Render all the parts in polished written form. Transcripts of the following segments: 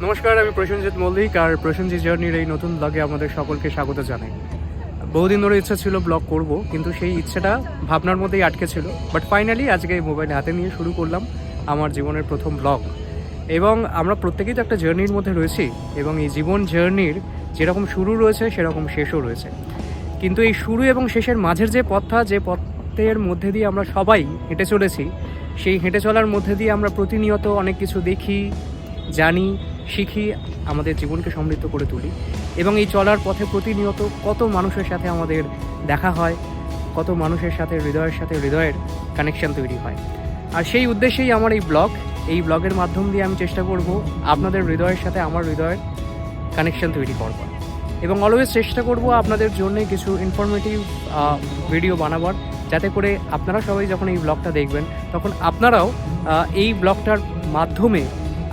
নমস্কার, আমি প্রসেনজিৎ মল্লিক আর প্রসেনজিৎ জার্নির এই নতুন ব্লগে আমাদের সকলকে স্বাগত জানাই। বহুদিন ধরে ইচ্ছা ছিল ব্লগ করব, কিন্তু সেই ইচ্ছেটা ভাবনার মধ্যেই আটকে ছিল। বাট ফাইনালি আজকে এই মোবাইল হাতে নিয়ে শুরু করলাম আমার জীবনের প্রথম ব্লগ। এবং আমরা প্রত্যেকেই তো একটা জার্নির মধ্যে রয়েছি, এবং এই জীবন জার্নির যেরকম শুরু রয়েছে সেরকম শেষও রয়েছে। কিন্তু এই শুরু এবং শেষের মাঝের যে পথটা, যে পথের মধ্যে দিয়ে আমরা সবাই হেঁটে চলেছি, সেই হেঁটে চলার মধ্যে দিয়ে আমরা প্রতিনিয়ত অনেক কিছু দেখি, জানি, শিখি, আমাদের জীবনকে সমৃদ্ধ করে তুলি। এবং এই চলার পথে প্রতিনিয়ত কত মানুষের সাথে আমাদের দেখা হয়, কত মানুষের সাথে হৃদয়ের কানেকশান তৈরি হয়। আর সেই উদ্দেশ্যেই আমার এই ব্লগের মাধ্যম দিয়ে আমি চেষ্টা করব আপনাদের হৃদয়ের সাথে আমার হৃদয়ের কানেকশান তৈরি করবার, এবং অলওয়েজ চেষ্টা করব আপনাদের জন্য কিছু ইনফরমেটিভ ভিডিও বানাবার, যাতে করে আপনারা সবাই যখন এই ব্লগটা দেখবেন তখন আপনারাও এই ব্লগটার মাধ্যমে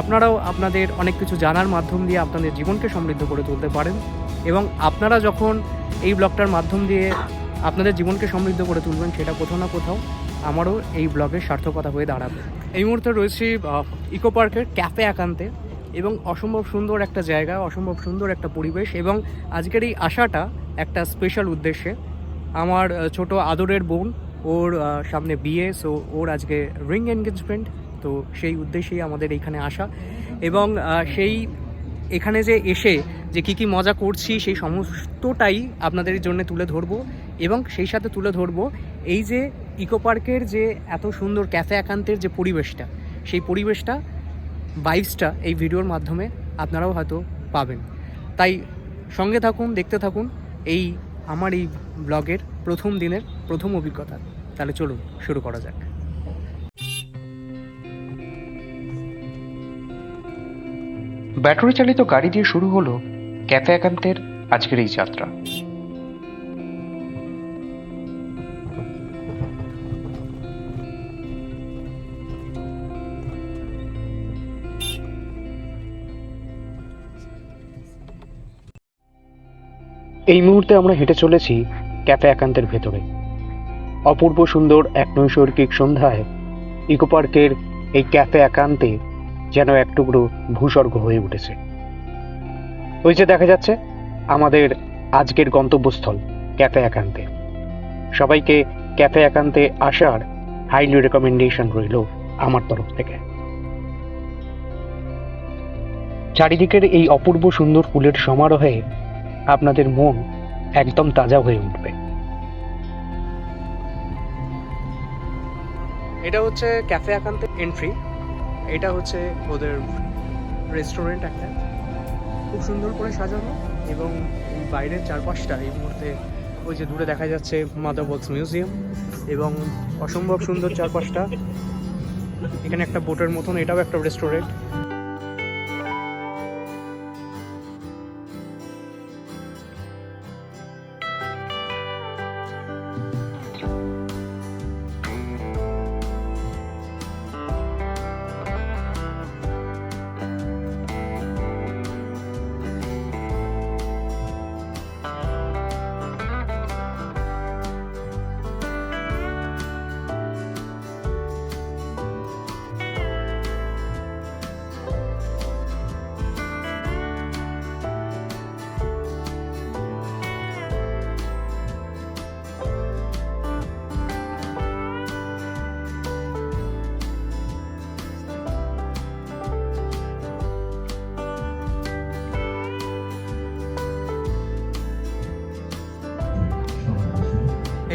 আপনারাও আপনাদের অনেক কিছু জানার মাধ্যম দিয়ে আপনাদের জীবনকে সমৃদ্ধ করে তুলতে পারেন। এবং আপনারা যখন এই ব্লগটার মাধ্যম দিয়ে আপনাদের জীবনকে সমৃদ্ধ করে তুলবেন, সেটা কোথাও না কোথাও আমারও এই ব্লগের সার্থকতা হয়ে দাঁড়াবে। এই মুহূর্তে রয়েছি ইকো পার্কের ক্যাফে একান্তে, এবং অসম্ভব সুন্দর একটা জায়গা, অসম্ভব সুন্দর একটা পরিবেশ। এবং আজকের এই আশাটা একটা স্পেশাল উদ্দেশ্যে। আমার ছোট আদরের বোন, ওর সামনে বিয়ে, সো ওর আজকে রিং এনগেজমেন্ট, তো সেই উদ্দেশ্যেই আমাদের এইখানে আসা। এবং সেই এখানে যে এসে যে কী মজা করছি সেই সমস্তটাই আপনাদের জন্য তুলে ধরবো। এবং সেই সাথে তুলে ধরবো এই যে ইকো পার্কের যে এত সুন্দর ক্যাফে একান্তের যে পরিবেশটা, সেই পরিবেশটা, ভাইবসটা এই ভিডিওর মাধ্যমে আপনারাও হয়তো পাবেন। তাই সঙ্গে থাকুন, দেখতে থাকুন এই আমার এই ব্লগের প্রথম দিনের প্রথম অভিজ্ঞতা। তাহলে চলুন শুরু করা যাক। ব্যাটারি চালিত গাড়ি দিয়ে শুরু হলো ক্যাফে একান্তের আজকের এই যাত্রা। এই মুহূর্তে আমরা হেঁটে চলেছি ক্যাফে একান্তের ভেতরে। অপূর্ব সুন্দর এক নৈসর্গিক সন্ধ্যায় ইকো পার্কের এই ক্যাফে একান্তে যেন এক টুকরো ভূস্বর্গ হয়ে উঠেছে। ওই যে দেখা যাচ্ছে আমাদের আজকের গন্তব্যস্থল ক্যাফে একান্তে। সবাইকে ক্যাফে একান্তে আসার হাইলি রেকমেন্ডেশন রইল আমার তরফ থেকে। চারিদিকের এই অপূর্ব সুন্দর ফুলের সমারোহে আপনাদের মন একদম তাজা হয়ে উঠবে। এটা হচ্ছে ক্যাফে একান্তের এন্ট্রি। এটা হচ্ছে ওদের রেস্টুরেন্ট একটা, খুব সুন্দর করে সাজানো। এবং বাইরের চারপাশটা এই মুহূর্তে ওই যে দূরে দেখা যাচ্ছে মাদার বক্স মিউজিয়াম, এবং অসম্ভব সুন্দর চারপাশটা। এখানে একটা বোটের মতন, এটাও একটা রেস্টুরেন্ট।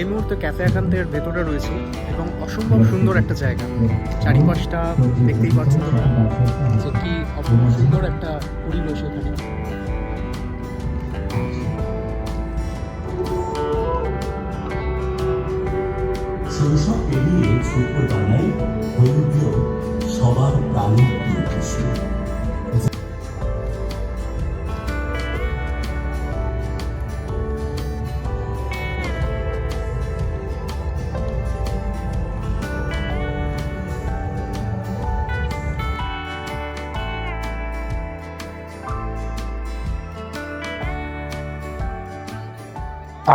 এই মুহূর্তে ক্যাফে একান্তের ভেতরে রয়েছি, এবং অসম্ভব সুন্দর একটা জায়গা। চারিপাশটা দেখতেই পাচ্ছেন যে কি অপূর্ব সুন্দর একটা পরিবেশ এখানে। শৈশব পেরিয়ে ছোটবেলায় হয়ে উঠল সবার প্রাণের প্রিয় কিছু।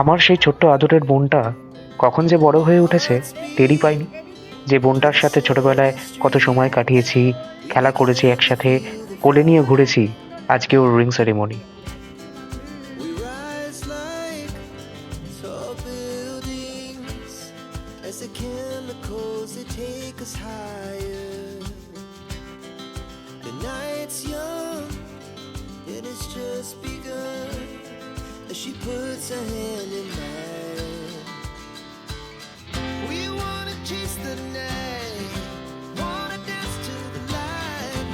আমার সেই ছোট্ট আদরের বোনটা কখন যে বড় হয়ে উঠেছে টেরই পাইনি। যে বোনটার সাথে ছোটবেলায় কত সময় কাটিয়েছি, খেলা করেছি একসাথে, কোলে নিয়ে ঘুরেছি আজকে ওর ring ceremony. We rise like tall buildings as the chemicals they take us higher. The night's young and it's just begun as she puts her hand in mine. We wanna chase the night, wanna dance to the light,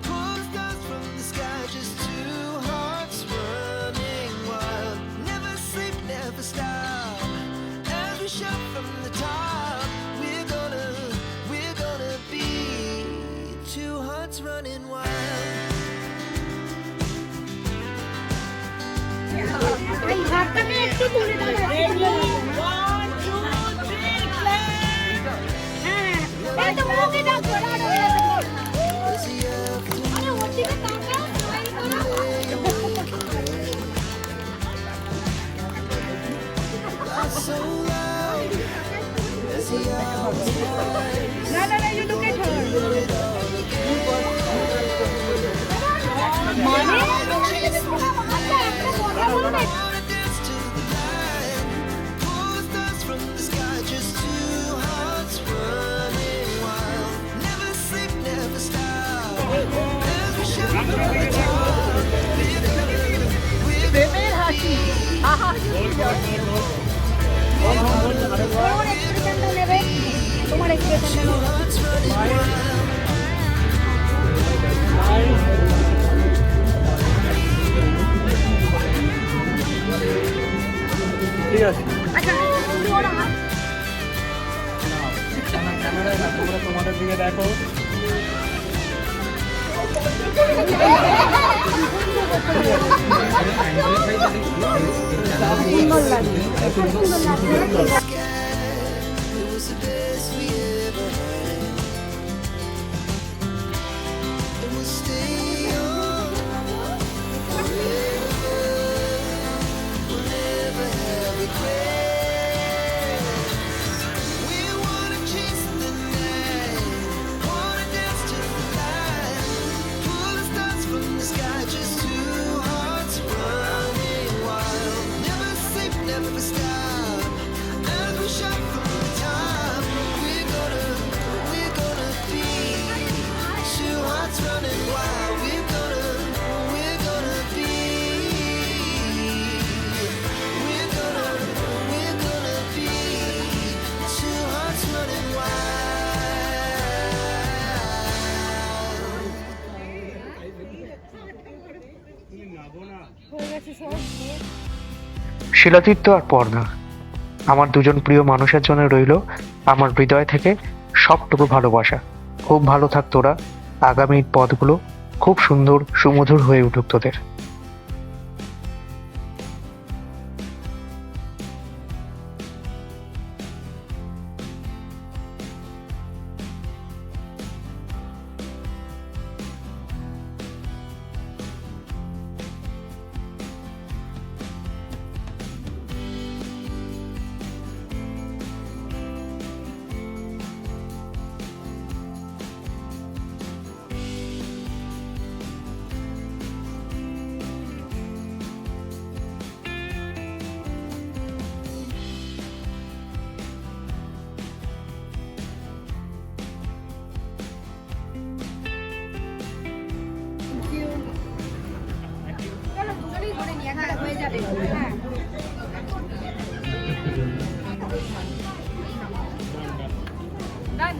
pull stars from the sky, just two hearts running wild. Never sleep, never stop, as we shout from the top. We're gonna be two hearts running wild. এই হাতটাকে একটু তুলে দাও। হ্যাঁ, এই তো মুখে দাও, ঘোরা রয়ে আছে। আরে ওর দিকে তাকাও, smile So loud as the hours pass. না, you look at her. মানে আচ্ছা, একটা কথা বলবে? Wanna dance to the light, pull stars from the sky, just two hearts running wild. Never sleep, never stop, as we shout from the top. প্রেমের হাসি। আহা, তোমার এক্সপ্রেশনটা নেবে, তোমার এক্সপ্রেশনটা নেবে। Hearts running wild. ঠিক আছে, আচ্ছা, তুমি ওরা ক্যামেরায় না, তোমরা তোমাদের দিকে দেখো। সুন্দর লাগে, এত সুন্দর লাগে। It was the best we ever had, and we'll stay young forever. We'll never have regrets. We wanna chase the night, wanna dance to the light, pull the stars from the sky, just two hearts running wild. Never sleep, never stop, as we shout from the top. We're gonna be two hearts running wild. We're gonna be two hearts running wild. হয়ে গেছে সব। শিলাতীর্থ আর পর্ণা, আমার দুজন প্রিয় মানুষের জন্য রইল আমার হৃদয় থেকে সবটুকু ভালোবাসা। খুব ভালো থাক তোরা, আগামীর পথগুলো খুব সুন্দর সুমধুর হয়ে উঠুক তোদের। চলো, দুজনেই ধরে নিই, একটা হয়ে যাবে। হ্যাঁ। Done.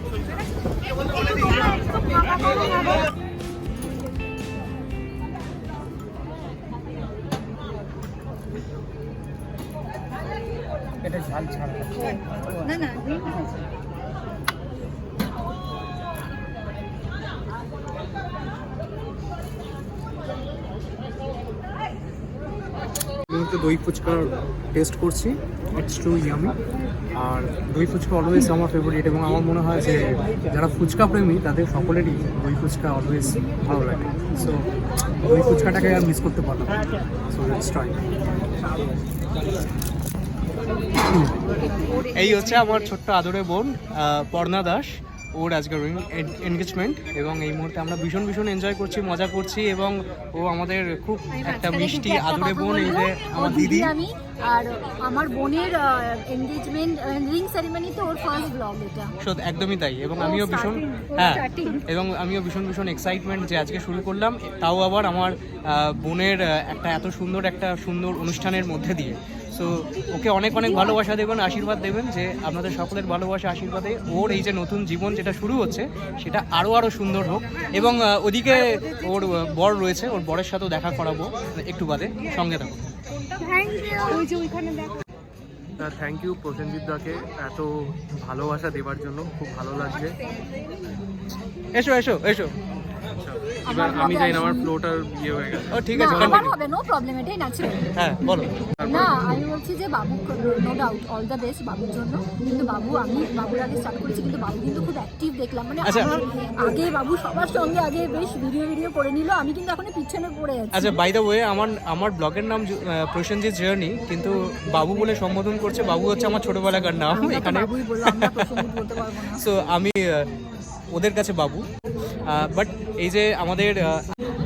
একটু তোমরা একটু ফাঁকা করো না। এটা ঝাল ছাড়া। না না, green আছে। মুহূর্তে দই ফুচকার টেস্ট করছি, ইটস টু ইয়ামি। আর দই ফুচকা অলওয়েজ আমার ফেভারিট, এবং আমার মনে হয় যে যারা ফুচকা প্রেমী তাদের সকলেরই দই ফুচকা অলওয়েজ ভালো লাগে। সো দই ফুচকাটাকে আর মিস করতে পারলাম, সো লেটস ট্রাই। এই হচ্ছে আমার ছোট্ট আদরের বোন পর্ণা দাস। ওর আজকে রিং এনগেজমেন্ট, এবং এই মুহূর্তে আমরা ভীষণ ভীষণ এনজয় করছি, মজা করছি, এবং ও আমাদের খুব একটা মিষ্টি আদরে বোন। এই যে আমার দিদি, আমি আর আমার বোনের এনগেজমেন্ট রিং সেরিমনিতে ওর ফার্স্ট ব্লগ এটা। সত্যি একদমই তাই, এবং ও আমিও ভীষণ starting, হ্যাঁ starting। এবং আমিও ভীষণ ভীষণ এক্সাইটমেন্ট যে আজকে শুরু করলাম, তাও আবার আমার বোনের একটা এত সুন্দর অনুষ্ঠানের মধ্যে দিয়ে। সো ওকে অনেক অনেক ভালোবাসা দেবেন, আশীর্বাদ দেবেন, যে আপনাদের সকলের ভালোবাসা আশীর্বাদে ওর এই যে নতুন জীবন যেটা শুরু হচ্ছে সেটা আরও সুন্দর হোক। এবং ওদিকে ওর বর রয়েছে, ওর বরের সাথেও দেখা করাবো একটু বাদে, সঙ্গে থাকো। থ্যাংক ইউ প্রসেনজিৎ দাকে এত ভালোবাসা দেওয়ার জন্য, খুব ভালো লাগছে। এসো এসো এসো। এবার আমি জানি না আমার ফ্লোটার ইয়ে হয়ে গেছে। ও ঠিক আছে, আমার হবে, নো প্রবলেম, এটাই ন্যাচারাল। হ্যাঁ বলো। না আমি বলছি যে বাবু, no doubt, all the best বাবুর জন্য। কিন্তু আমি বাবুর আগে স্টার্ট করেছি, কিন্তু বাবু কিন্তু খুব অ্যাক্টিভ দেখলাম, মানে আচ্ছা। আমার আগে বাবু সবার সঙ্গে আগে বেশ ভিডিও করে নিল, আমি কিন্তু এখন পিছনে পড়ে আছি। আচ্ছা, বাই দ্য ওয়ে আমার ব্লগের নাম প্রসেনজিৎ জার্নি, কিন্তু বাবু বলে সম্বোধন করছে। বাবু হচ্ছে আমার ছোটবেলাকার নাম এখানে। বাবুই বললাম, আমরা প্রসঙ্গ বলতে পারবো না। সো আমি ওদের কাছে বাবু। বাট এই যে আমাদের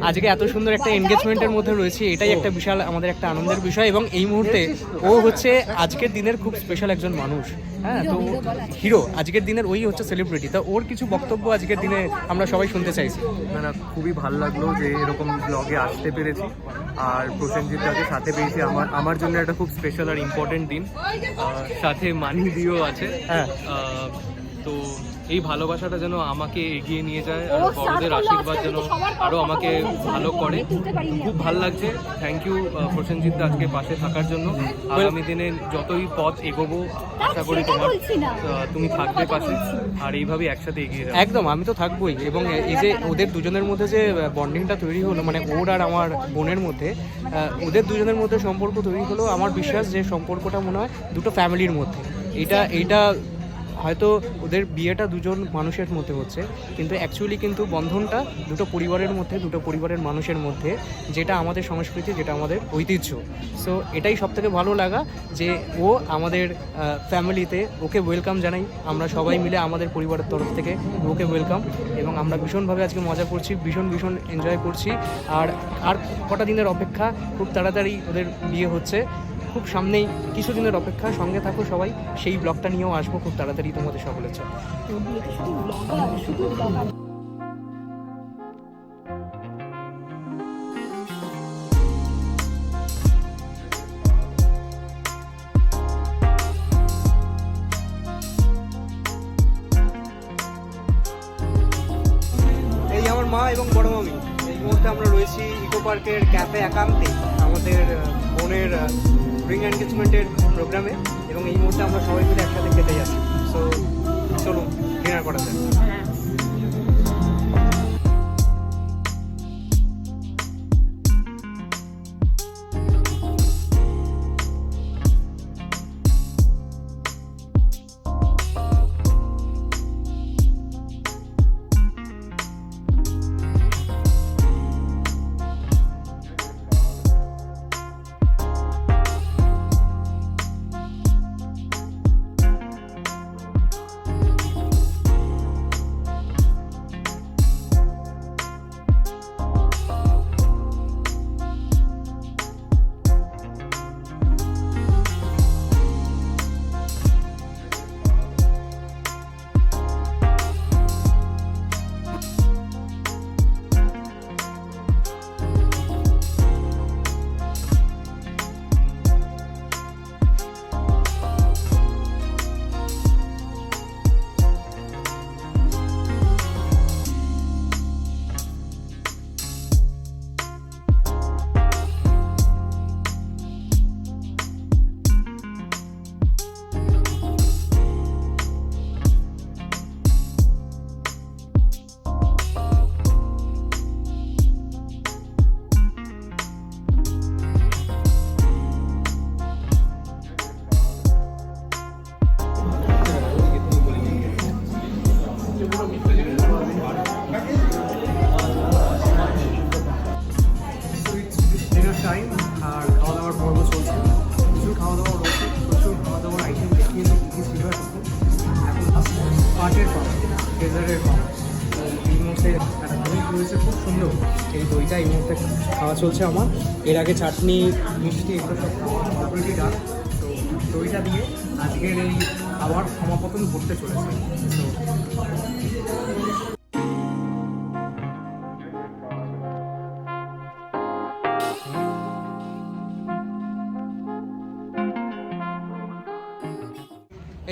আজকে এত সুন্দর একটা এনগেজমেন্টের মধ্যে রয়েছে, এটাই একটা বিশাল আমাদের একটা আনন্দের বিষয়। এবং এই মুহূর্তে ও হচ্ছে আজকের দিনের খুব স্পেশাল একজন মানুষ। হ্যাঁ, তো হিরো আজকের দিনের, ওই হচ্ছে সেলিব্রিটি। তা ওর কিছু বক্তব্য আজকের দিনে আমরা সবাই শুনতে চাইছি। না, খুবই ভালো লাগলো যে এরকম ব্লগে আসতে পেরেছি, আর প্রসেনজিৎ দাকে সাথে পেয়েছি। আমার জন্য একটা খুব স্পেশাল আর ইম্পর্টেন্ট দিন। সাথে মানি দিও আছে। হ্যাঁ, তো এই ভালোবাসাটা যেন আমাকে এগিয়ে নিয়ে যায়, আর বড়দের আশীর্বাদ যেন আরও আমাকে ভালো করে। খুব ভালো লাগছে। থ্যাংক ইউ প্রসেনজিৎ দা আজকে পাশে থাকার জন্য। আগামী দিনে যতই পথ এগোবো, আশা করি তুমি থাকবে পাশে, আর এইভাবে একসাথে এগিয়ে যাবে। একদম, আমি তো থাকবোই। এবং এই যে ওদের দুজনের মধ্যে যে বন্ডিংটা তৈরি হলো, মানে ওর আর আমার বোনের মধ্যে, ওদের দুজনের মধ্যে সম্পর্ক তৈরি হলো, আমার বিশ্বাস যে সম্পর্কটা মনে হয় দুটো ফ্যামিলির মধ্যে। এইটা হয়তো ওদের বিয়েটা দুজন মানুষের মধ্যে হচ্ছে, কিন্তু অ্যাকচুয়ালি কিন্তু বন্ধনটা দুটো পরিবারের মধ্যে, দুটো পরিবারের মানুষের মধ্যে, যেটা আমাদের সংস্কৃতি, যেটা আমাদের ঐতিহ্য। সো এটাই সবথেকে ভালো লাগা যে ও আমাদের ফ্যামিলিতে, ওকে ওয়েলকাম জানাই আমরা সবাই মিলে আমাদের পরিবারের তরফ থেকে ওকে ওয়েলকাম। এবং আমরা ভীষণভাবে আজকে মজা করছি, ভীষণ এনজয় করছি। আর কটা দিনের অপেক্ষা, খুব তাড়াতাড়ি ওদের বিয়ে হচ্ছে, খুব সামনেই কিছুদিনের অপেক্ষা। সঙ্গে থাকো সবাই, সেই ব্লগটা নিয়েও আসবো খুব তাড়াতাড়ি তোমাদের সকলের সাথে। এই আমার মা এবং বড় মামি। এই মুহূর্তে আমরা রয়েছি ইকো পার্কের ক্যাফে একান্তে, আমাদের বোনের রিং এনগেজমেন্টের প্রোগ্রামে, এবং এই মুহূর্তে আমরা সবাই মিলে একসাথে খেতে যাচ্ছি। সো চলুন ডিনার করা যাক। টাইম, আর খাওয়া দাওয়ার পর্ব চলছে। প্রচুর খাওয়া দাওয়া রয়েছে, প্রচুর খাওয়া দাওয়ার আইটেম দেখিয়ে ভিডিও এখন পাটের পাট। কেদারের মামা। তো এই মুহূর্তে একটা দই রয়েছে খুব সুন্দর, এই দইটা এই মুহূর্তে খাওয়া চলছে আমার। এর আগে চাটনি মিষ্টি এগুলো সব অলরেডি ডান। তো দইটা দিয়ে আজকের এই খাবার সমাপতন করতে চলেছে। তো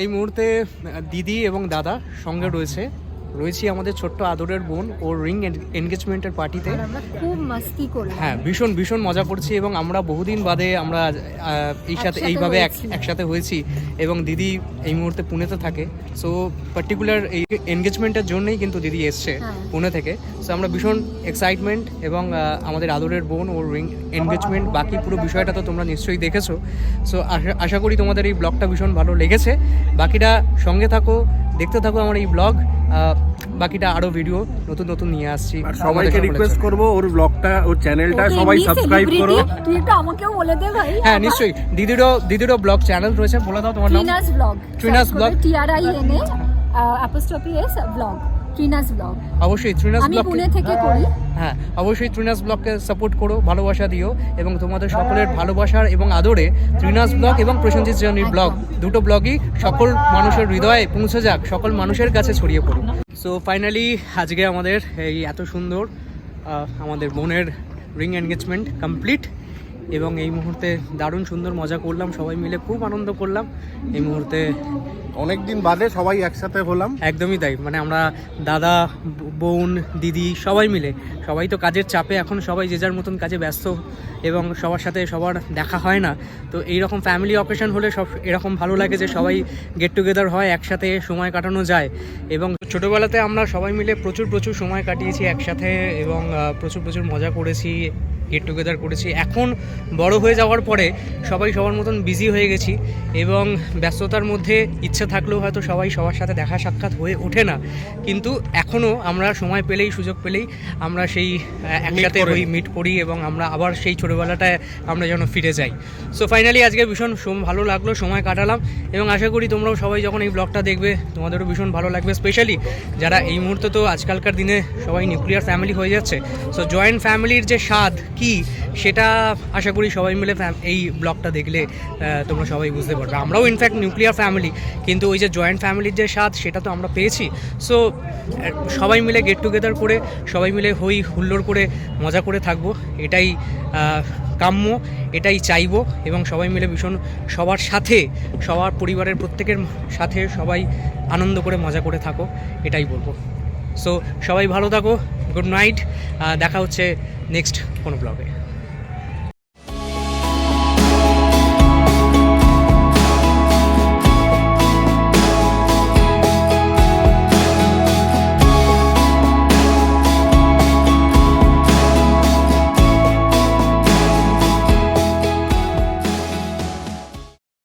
এই মুহূর্তে দিদি এবং দাদা সঙ্গে রয়েছি আমাদের ছোট্ট আদরের বোন ওর রিং এনগেজমেন্টের পার্টিতে। আর আমরা খুব মাস্তি করলাম। হ্যাঁ, ভীষণ ভীষণ মজা করছি এবং আমরা বহুদিন বাদে আমরা একসাথে এইভাবে হয়েছি। একসাথে হয়েছি এবং দিদি এই মুহূর্তে পুনেতে থাকে। সো পার্টিকুলার এই এনগেজমেন্টের জন্যই কিন্তু দিদি এসছে হ্যাঁ। পুনে থেকে। সো আমরা ভীষণ এক্সাইটমেন্ট এবং আমাদের আদরের বোন ওর রিং এনগেজমেন্ট, বাকি পুরো বিষয়টা তো তোমরা নিশ্চয়ই দেখেছো। সো আশা করি তোমাদের এই ব্লগটা ভীষণ ভালো লেগেছে। বাকিটা সঙ্গে থাকো, দেখতে থাকো আমার এই ব্লগ। বাকিটা আরো ভিডিও নতুন নিয়ে আসছি। আর সবাইকে রিকোয়েস্ট করব ওর ব্লগটা, ওর চ্যানেলটা ওকে সবাই এমনি সাবস্ক্রাইব করো। celebrity, তুই একটু আমাকেও বলে দে ভাই। হ্যাঁ নিশ্চয়ই, দিদিরও ব্লগ চ্যানেল রয়েছে, বলে দাও তোমার নাম। Trina's blog. Trina's blog. TRINA blog. Trina's blog. অবশ্যই ট্রিনাস আমি ব্লগ। পুনে থেকে করি। হ্যাঁ, অবশ্যই ট্রিনাস ব্লগকে সাপোর্ট করো, ভালোবাসা দিও এবং তোমাদের সকলের ভালোবাসার এবং আদরে ট্রিনাস ব্লগ এবং প্রসেনজিৎ জার্নির ব্লগ, দুটো ব্লগই সকল মানুষের হৃদয়ে পৌঁছে যাক, সকল মানুষের কাছে ছড়িয়ে পড়ুক। সো ফাইনালি আজকে আমাদের এই এত সুন্দর আমাদের বোনের রিং এনগেজমেন্ট কমপ্লিট এবং এই মুহূর্তে দারুণ সুন্দর মজা করলাম, সবাই মিলে খুব আনন্দ করলাম এই মুহূর্তে। অনেকদিন বাদে সবাই একসাথে হলাম। একদমই তাই, মানে আমরা দাদা, বোন, দিদি সবাই মিলে, সবাই তো কাজের চাপে এখন সবাই যে যার মতন কাজে ব্যস্ত এবং সবার সাথে সবার দেখা হয় না। তো এইরকম ফ্যামিলি অকেশন হলে সব এরকম ভালো লাগে যে সবাই গেট টুগেদার হয়, একসাথে সময় কাটানো যায়। এবং ছোটোবেলাতে আমরা সবাই মিলে প্রচুর সময় কাটিয়েছি একসাথে এবং প্রচুর মজা করেছি, গেট টুগেদার করেছি। এখন বড় হয়ে যাওয়ার পরে সবাই সবার মতন বিজি হয়ে গেছি এবং ব্যস্ততার মধ্যে ইচ্ছে থাকলেও হয়তো সবাই সবার সাথে দেখা সাক্ষাৎ হয়ে ওঠে না, কিন্তু এখনও আমরা সময় পেলেই, সুযোগ পেলেই আমরা সেই একসাথে মিট করি এবং আমরা আবার সেই ছোটোবেলাটায় আমরা যেন ফিরে যাই। সো ফাইনালি আজকে ভীষণ ভালো লাগলো, সময় কাটালাম এবং আশা করি তোমরাও সবাই যখন এই ব্লগটা দেখবে তোমাদেরও ভীষণ ভালো লাগবে, স্পেশালি যারা এই মুহূর্তে, তো আজকালকার দিনে সবাই নিউক্লিয়ার ফ্যামিলি হয়ে যাচ্ছে। সো জয়েন্ট ফ্যামিলির যে স্বাদ কি সেটা আশা করি সবাই মিলে এই ব্লগটা দেখলে তোমরা সবাই বুঝতে পারবে। আমরাও ইনফ্যাক্ট নিউক্লিয়ার ফ্যামিলি, কিন্তু ওই যে জয়েন্ট ফ্যামিলির যে স্বাদ সেটা তো আমরা পেয়েছি। সো সবাই মিলে গেট টুগেদার করে, সবাই মিলে হই হুল্লোড় করে মজা করে থাকবো, এটাই কাম্য, এটাই চাইবো এবং সবাই মিলে ভীষণ সবার সাথে, সবার পরিবারের প্রত্যেকের সাথে সবাই আনন্দ করে মজা করে থাকো, এটাই বলবো। সো সবাই ভালো থাকো, গুড নাইট, দেখা হচ্ছে নেক্সট কোনো ব্লগে।